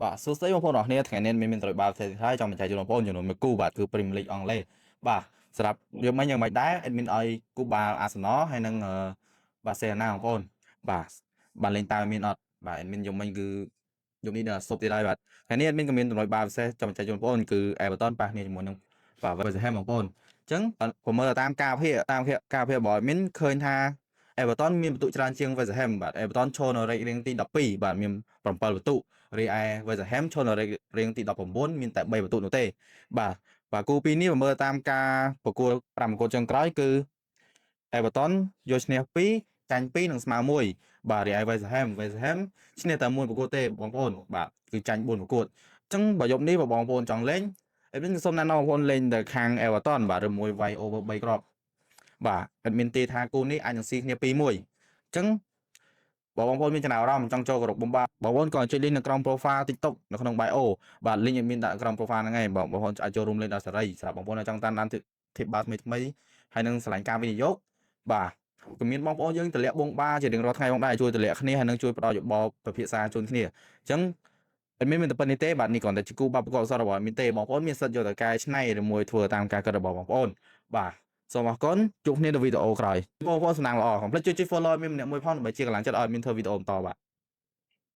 បាទសួស្តីបងប្អូនអរគ្នាថ្ងៃនេះមានត្រូវបាទផ្សេងហើយចង់បញ្ជាក់ជូនបងប្អូនចំនួនមួយគូបាទគឺ Premier League អង់គ្លេសបាទសម្រាប់យើងមិញយ៉ាងម៉េចដែរ admin ឲ្យគូបាល់ Arsenal ហើយនឹងបាសេណាបងប្អូនបាទបានលេងតាម admin អត់បាទ admin យំមិញគឺយប់នេះដល់សុបទៀតហើយបាទថ្ងៃនេះ admin ក៏មានតម្រុយបាល់ពិសេសចង់បញ្ជាក់ជូនបងប្អូនគឺ Everton ប៉ះគ្នាជាមួយនឹងបាទ West Ham បងប្អូនអញ្ចឹងผมមើលតាមការភាគរបស់ admin ឃើញថា Everton មានពិន្ទុច្រើនជាង West Ham បាទ Everton ឈរនៅ rank ទី12បាទមាន7ពិន្ទុរីឯ West Ham ឈរនៅ rank ទី19មានតែ3ពិន្ទុនោះទេបាទគូពីរនេះមើលតាមការប្រកួត5ប្រកួតចុងក្រោយគឺ Everton យកឈ្នះ2ចាញ់2និងស្មើ1បាទរីឯ West Ham ឈ្នះតែមួយប្រកួតទេបងប្អូនបាទគឺចាញ់4ប្រកួតអញ្ចឹងបើយប់នេះបងប្អូនចង់លេងខ្ញុំសូមណែនាំបងប្អូនលេងទៅខាង Everton បាទឬមួយវាយ over 3គ្រាប់បាទ admin ទេថាគូនេះអាចនឹងស៊ីគ្នា2-1អញ្ចឹងបងប្អូនមានចំណាប់អារម្មណ៍ចង់ចូលក្រុមបំបាបងប្អូនក៏ចុចលេងនៅក្រោម profile TikTok នៅក្នុង bio បាទ link admin ដាក់ក្រោម profile ហ្នឹងឯងបងប្អូនអាចចូលរួមលេងដល់សេរីសម្រាប់បងប្អូនចង់តាមដានធីបបាល់ថ្មីហើយនឹងឆ្លាញ់ការវិនិយោគបាទក៏មានបងប្អូនយើងតម្លាក់បងបាជារៀងរាល់ថ្ងៃផងដែរជួយតម្លាក់គ្នាហើយនឹងជួយផ្ដល់យោបល់ពិភាក្សាជូនគ្នាអញ្ចឹងadmin មានតែប៉ុណ្្នេះទេបាទនេះគ្រាន់តែជាគូបាល់ប្រកបសតរបស់ admin ទេបងប្អូនមានសិទ្ធិយកទៅកែច្នៃឬមួយធ្វើតាមការគិតរបស់បងប្អូនបាទសូមអរគុណជួបគ្នានៅវីដេអូក្រោយបងប្អូនសំណាងល្អកុំភ្លេចជួយ follow មានម្នាក់មួយផងដើម្បីជាកម្លាំងចិត្តឲ្យមានធ្វើវីដេអូបន្តបាទ